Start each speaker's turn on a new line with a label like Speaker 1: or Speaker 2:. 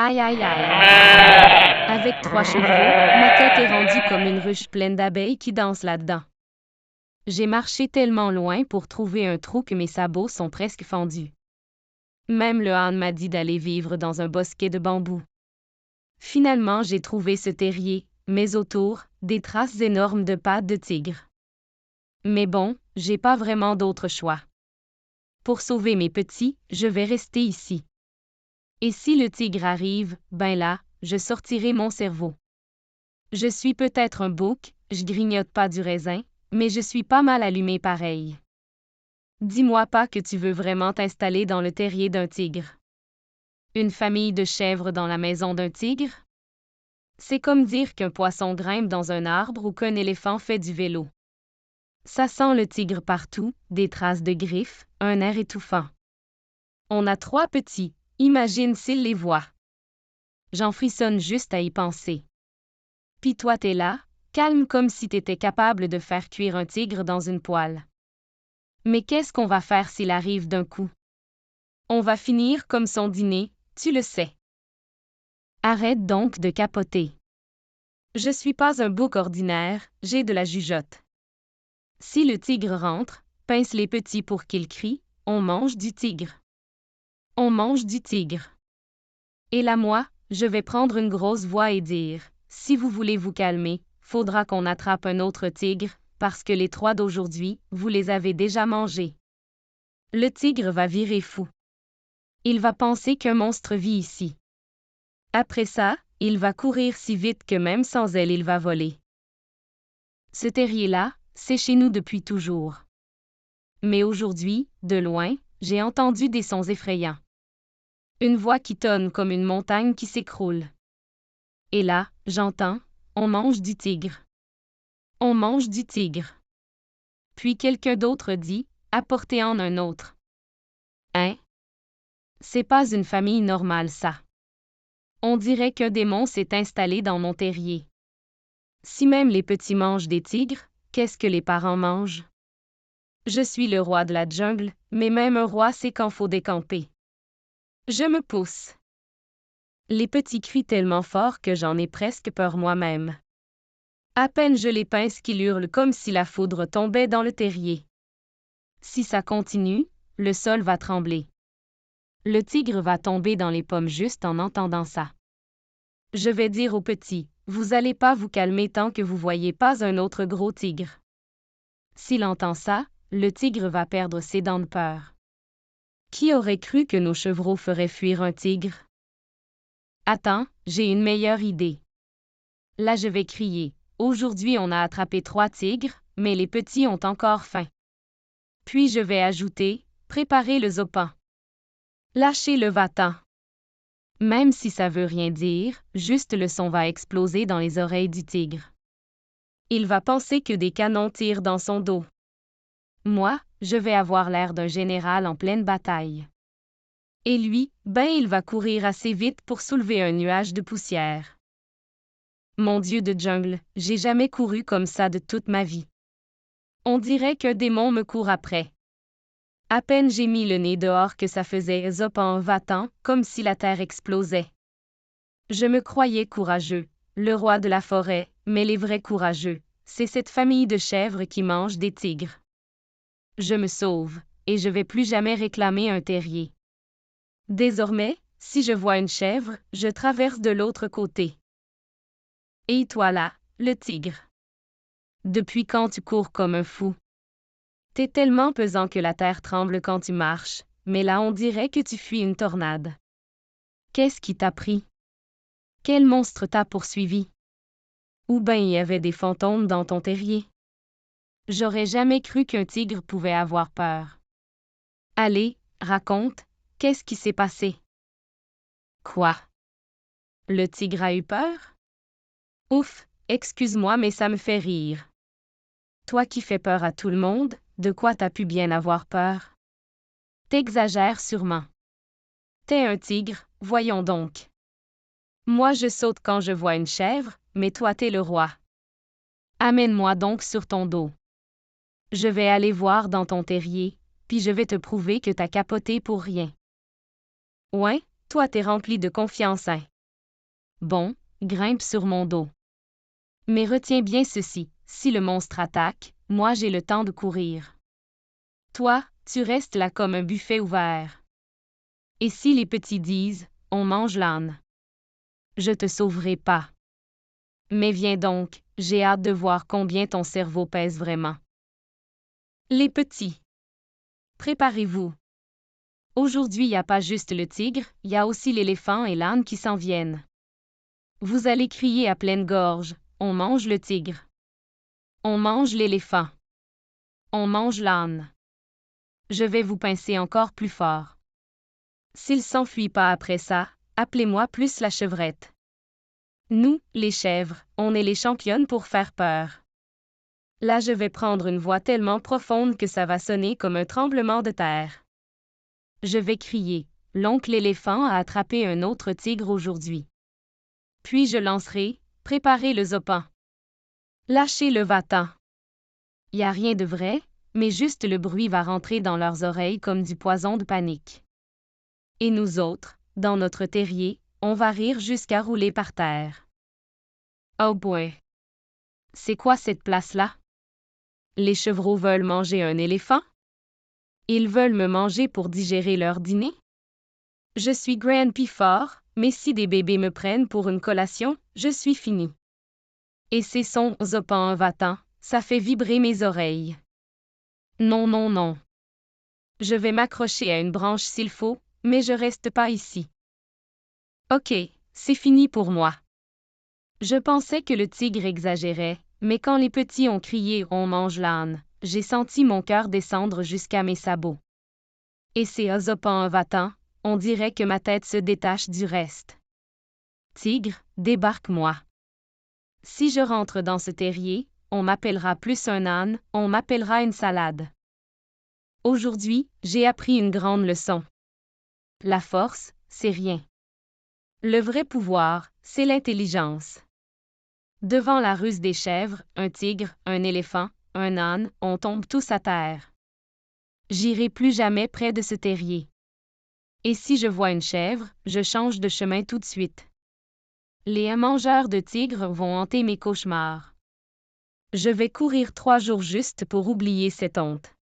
Speaker 1: Aïe aïe aïe. Avec 3 chevreaux, ma tête est rendue comme une ruche pleine d'abeilles qui dansent là-dedans. J'ai marché tellement loin pour trouver un trou que mes sabots sont presque fendus. Même le âne m'a dit d'aller vivre dans un bosquet de bambous. Finalement, j'ai trouvé ce terrier, mais autour, des traces énormes de pattes de tigre. Mais bon, j'ai pas vraiment d'autre choix. Pour sauver mes petits, je vais rester ici. Et si le tigre arrive, ben là, je sortirai mon cerveau. Je suis peut-être un bouc, je grignote pas du raisin, mais je suis pas mal allumé pareil. Dis-moi pas que tu veux vraiment t'installer dans le terrier d'un tigre. Une famille de chèvres dans la maison d'un tigre? C'est comme dire qu'un poisson grimpe dans un arbre ou qu'un éléphant fait du vélo. Ça sent le tigre partout, des traces de griffes, un air étouffant. On a 3 petits, imagine s'il les voit. J'en frissonne juste à y penser. Pis toi t'es là, calme comme si t'étais capable de faire cuire un tigre dans une poêle. Mais qu'est-ce qu'on va faire s'il arrive d'un coup? On va finir comme son dîner, tu le sais. Arrête donc de capoter. Je suis pas un bouc ordinaire, j'ai de la jugeote. Si le tigre rentre, pince les petits pour qu'il crie, on mange du tigre. On mange du tigre. Et là moi, je vais prendre une grosse voix et dire, si vous voulez vous calmer, faudra qu'on attrape un autre tigre, parce que les 3 d'aujourd'hui, vous les avez déjà mangés. Le tigre va virer fou. Il va penser qu'un monstre vit ici. Après ça, il va courir si vite que même sans elle il va voler. Ce terrier-là, c'est chez nous depuis toujours. Mais aujourd'hui, de loin, j'ai entendu des sons effrayants. Une voix qui tonne comme une montagne qui s'écroule. Et là, j'entends, on mange du tigre. On mange du tigre. Puis quelqu'un d'autre dit, apportez-en un autre. Hein? C'est pas une famille normale ça. On dirait qu'un démon s'est installé dans mon terrier. Si même les petits mangent des tigres, qu'est-ce que les parents mangent? Je suis le roi de la jungle, mais même un roi sait quand faut décamper. Je me pousse. Les petits crient tellement fort que j'en ai presque peur moi-même. À peine je les pince qu'ils hurlent comme si la foudre tombait dans le terrier. Si ça continue, le sol va trembler. Le tigre va tomber dans les pommes juste en entendant ça. Je vais dire aux petits, vous allez pas vous calmer tant que vous voyez pas un autre gros tigre. S'il entend ça, le tigre va perdre ses dents de peur. Qui aurait cru que nos chevreaux feraient fuir un tigre? Attends, j'ai une meilleure idée. Là je vais crier, aujourd'hui on a attrapé 3 tigres, mais les petits ont encore faim. Puis je vais ajouter, préparez le zopan. Lâchez le va-t'en. Même si ça veut rien dire, juste le son va exploser dans les oreilles du tigre. Il va penser que des canons tirent dans son dos. Moi, je vais avoir l'air d'un général en pleine bataille. Et lui, ben il va courir assez vite pour soulever un nuage de poussière. Mon Dieu de jungle, j'ai jamais couru comme ça de toute ma vie. On dirait qu'un démon me court après. À peine j'ai mis le nez dehors que ça faisait zopan va-t'en, comme si la terre explosait. Je me croyais courageux, le roi de la forêt, mais les vrais courageux, c'est cette famille de chèvres qui mange des tigres. Je me sauve, et je vais plus jamais réclamer un terrier. Désormais, si je vois une chèvre, je traverse de l'autre côté. Et toi là, le tigre. Depuis quand tu cours comme un fou? T'es tellement pesant que la terre tremble quand tu marches, mais là on dirait que tu fuis une tornade. Qu'est-ce qui t'a pris? Quel monstre t'a poursuivi? Ou ben il y avait des fantômes dans ton terrier? J'aurais jamais cru qu'un tigre pouvait avoir peur. Allez, raconte, qu'est-ce qui s'est passé? Quoi? Le tigre a eu peur? Ouf, excuse-moi mais ça me fait rire. Toi qui fais peur à tout le monde, de quoi t'as pu bien avoir peur? T'exagères sûrement. T'es un tigre, voyons donc. Moi je saute quand je vois une chèvre, mais toi t'es le roi. Amène-moi donc sur ton dos. Je vais aller voir dans ton terrier, puis je vais te prouver que t'as capoté pour rien. Ouais, Toi t'es rempli de confiance, hein. Bon, grimpe sur mon dos. Mais retiens bien ceci, si le monstre attaque, moi j'ai le temps de courir. Toi, tu restes là comme un buffet ouvert. Et si les petits disent, on mange l'âne, je te sauverai pas. Mais viens donc, j'ai hâte de voir combien ton cerveau pèse vraiment. Les petits, préparez-vous. Aujourd'hui il n'y a pas juste le tigre, il y a aussi l'éléphant et l'âne qui s'en viennent. Vous allez crier à pleine gorge, on mange le tigre. On mange l'éléphant. On mange l'âne. Je vais vous pincer encore plus fort. S'il s'enfuit pas après ça, appelez-moi plus la chevrette. Nous, les chèvres, on est les championnes pour faire peur. Là je vais prendre une voix tellement profonde que ça va sonner comme un tremblement de terre. Je vais crier, l'oncle éléphant a attrapé un autre tigre aujourd'hui. Puis je lancerai, préparez le zopan. Lâchez le va-t'en. Y a rien de vrai, mais juste le bruit va rentrer dans leurs oreilles comme du poison de panique. Et nous autres, dans notre terrier, on va rire jusqu'à rouler par terre. Oh boy! C'est quoi cette place-là? Les chevreaux veulent manger un éléphant? Ils veulent me manger pour digérer leur dîner? Je suis Grand'P fort, mais si des bébés me prennent pour une collation, je suis fini. Et ces sons zopan va-t'en, ça fait vibrer mes oreilles. Non, non, non. Je vais m'accrocher à une branche s'il faut, mais je reste pas ici. Ok, c'est fini pour moi. Je pensais que le tigre exagérait, mais quand les petits ont crié « On mange l'âne », j'ai senti mon cœur descendre jusqu'à mes sabots. Et c'est zopan va-t'en, on dirait que ma tête se détache du reste. Tigre, débarque-moi. Si je rentre dans ce terrier, on m'appellera plus un âne, on m'appellera une salade. Aujourd'hui, j'ai appris une grande leçon. La force, c'est rien. Le vrai pouvoir, c'est l'intelligence. Devant la ruse des chèvres, un tigre, un éléphant, un âne, on tombe tous à terre. J'irai plus jamais près de ce terrier. Et si je vois une chèvre, je change de chemin tout de suite. Les mangeurs de tigres vont hanter mes cauchemars. Je vais courir 3 jours juste pour oublier cette honte.